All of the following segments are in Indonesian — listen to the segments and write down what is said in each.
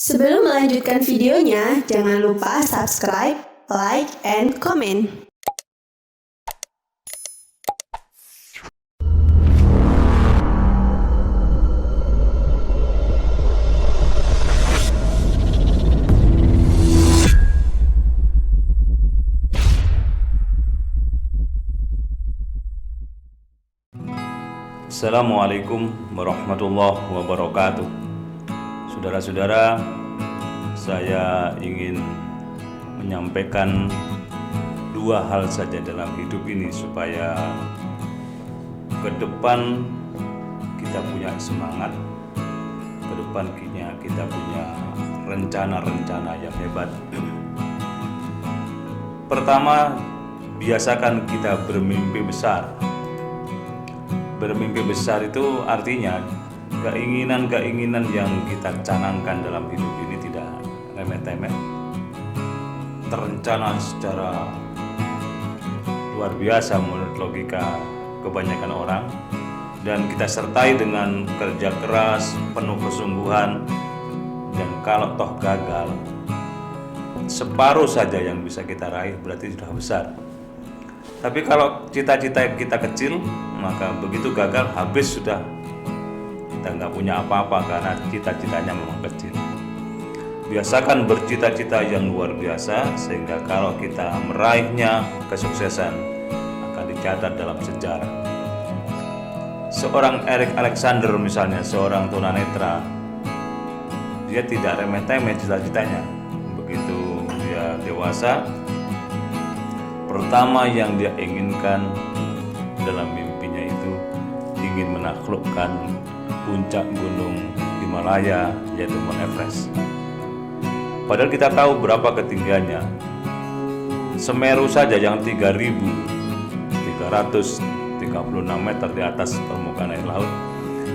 Sebelum melanjutkan videonya, jangan lupa subscribe, like, and comment. Assalamualaikum warahmatullahi wabarakatuh. Saudara-saudara, saya ingin menyampaikan dua hal saja dalam hidup ini supaya ke depan kita punya semangat, ke depan kita punya rencana-rencana yang hebat. Pertama, biasakan kita bermimpi besar. Bermimpi besar itu artinya keinginan-keinginan yang kita canangkan dalam hidup ini tidak remeh-temeh, terencana secara luar biasa menurut logika kebanyakan orang, dan kita sertai dengan kerja keras, penuh kesungguhan. Dan kalau toh gagal, separuh saja yang bisa kita raih berarti sudah besar. Tapi kalau cita-cita kita kecil, maka begitu gagal habis sudah, kita nggak punya apa-apa karena cita-citanya memang kecil. Biasakan bercita-cita yang luar biasa sehingga kalau kita meraihnya, kesuksesan akan dicatat dalam sejarah. Seorang Erik Alexander misalnya, seorang tunanetra, dia tidak remeh-temeh cita-citanya. Begitu dia dewasa, pertama yang dia inginkan dalam mimpinya itu ingin menaklukkan puncak gunung Himalaya, yaitu Mount Everest. Padahal kita tahu berapa ketinggiannya. Semeru saja yang 3.336 meter di atas permukaan air laut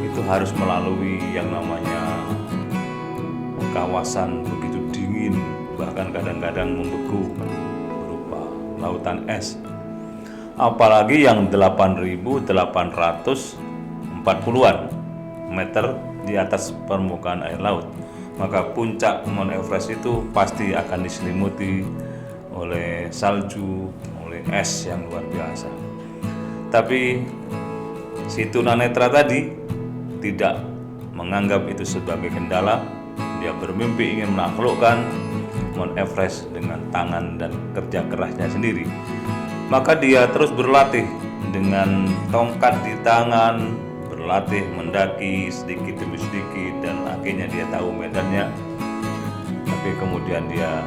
itu harus melalui yang namanya kawasan begitu dingin, bahkan kadang-kadang membeku, lautan es. Apalagi yang 8.840-an meter di atas permukaan air laut, maka puncak Mount Everest itu pasti akan diselimuti oleh salju, oleh es yang luar biasa. Tapi si tunanetra tadi tidak menganggap itu sebagai kendala. Dia bermimpi ingin menaklukkan Mount Everest dengan tangan dan kerja kerasnya sendiri. Maka dia terus berlatih dengan tongkat di tangan, berlatih mendaki sedikit demi sedikit, dan akhirnya dia tahu medannya. Tapi kemudian dia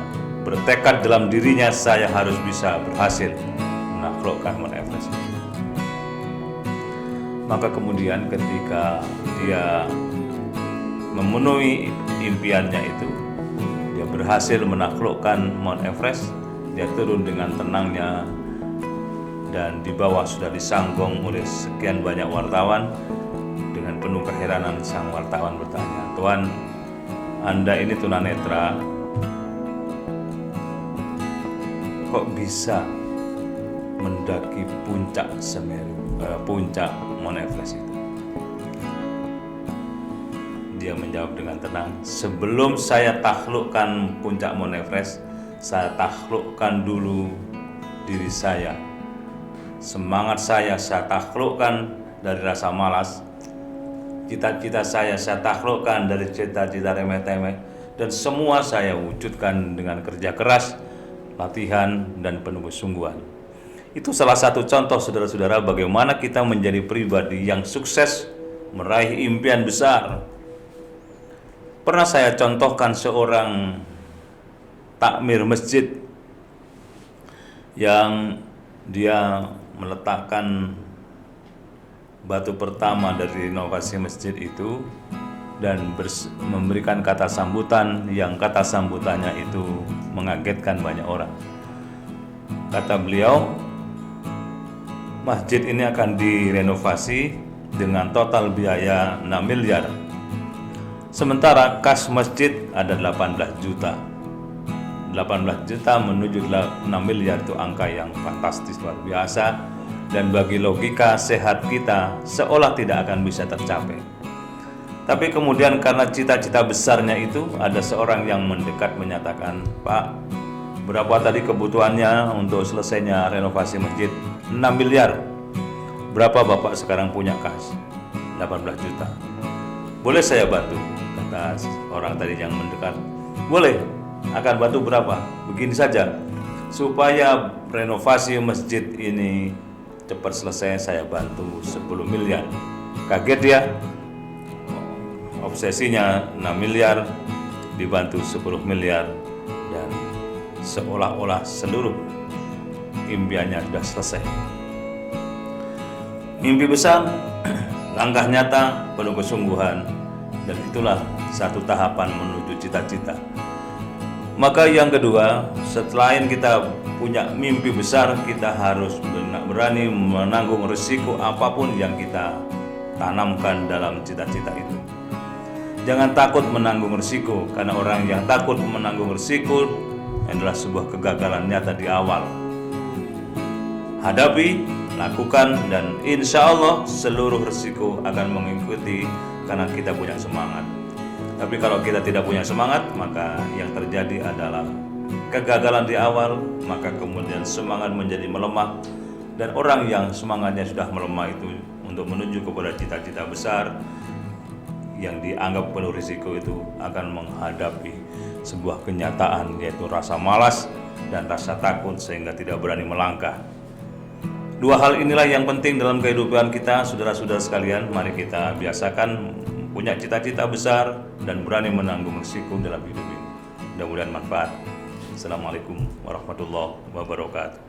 bertekad dalam dirinya, saya harus bisa berhasil menaklukkan Mount Everest. Maka kemudian ketika dia memenuhi impiannya itu, dia berhasil menaklukkan Mount Everest. Dia turun dengan tenangnya, dan di bawah sudah disanggong oleh sekian banyak wartawan. Dengan penuh keheranan sang wartawan bertanya, "Tuan, Anda ini tunanetra, kok bisa mendaki puncak puncak Mount Everest itu?" Dia menjawab dengan tenang, "Sebelum saya taklukkan puncak Mount Everest, saya taklukkan dulu diri saya. Semangat saya taklukkan dari rasa malas. Cita-cita saya taklukkan dari cita-cita remeh-temeh. Dan semua saya wujudkan dengan kerja keras, latihan, dan penuh kesungguhan." Itu salah satu contoh, saudara-saudara, bagaimana kita menjadi pribadi yang sukses meraih impian besar. Pernah saya contohkan seorang takmir masjid yang dia meletakkan batu pertama dari renovasi masjid itu dan memberikan kata sambutan yang kata sambutannya itu mengagetkan banyak orang. Kata beliau, masjid ini akan direnovasi dengan total biaya 6 miliar. Sementara kas masjid ada 18 juta. 18 juta menuju 6 miliar itu angka yang fantastis, luar biasa, dan bagi logika sehat kita seolah tidak akan bisa tercapai. Tapi kemudian karena cita-cita besarnya itu, ada seorang yang mendekat menyatakan, "Pak, berapa tadi kebutuhannya untuk selesainya renovasi masjid? 6 miliar. Berapa Bapak sekarang punya kas?" 18 juta. "Boleh saya bantu?" kata orang tadi yang mendekat. "Boleh, akan bantu berapa? Begini saja, supaya renovasi masjid ini cepat selesai, saya bantu 10 miliar. Kaget dia, obsesinya 6 miliar dibantu 10 miliar, dan seolah-olah seluruh impiannya sudah selesai. Mimpi besar, langkah nyata, penuh kesungguhan, dan itulah satu tahapan menuju cita-cita. Maka yang kedua, selain kita punya mimpi besar, kita harus berani menanggung risiko apapun yang kita tanamkan dalam cita-cita itu. Jangan takut menanggung risiko, karena orang yang takut menanggung risiko adalah sebuah kegagalan nyata di awal. Hadapi, lakukan, dan insya Allah seluruh risiko akan mengikuti karena kita punya semangat. Tapi kalau kita tidak punya semangat, maka yang terjadi adalah kegagalan di awal, maka kemudian semangat menjadi melemah, dan orang yang semangatnya sudah melemah itu untuk menuju kepada cita-cita besar yang dianggap penuh risiko itu akan menghadapi sebuah kenyataan, yaitu rasa malas dan rasa takut sehingga tidak berani melangkah. Dua hal inilah yang penting dalam kehidupan kita, saudara-saudara sekalian. Mari kita biasakan punya cita-cita besar dan berani menanggung risiko dalam hidup ini. Mudah-mudahan manfaat. Assalamualaikum warahmatullahi wabarakatuh.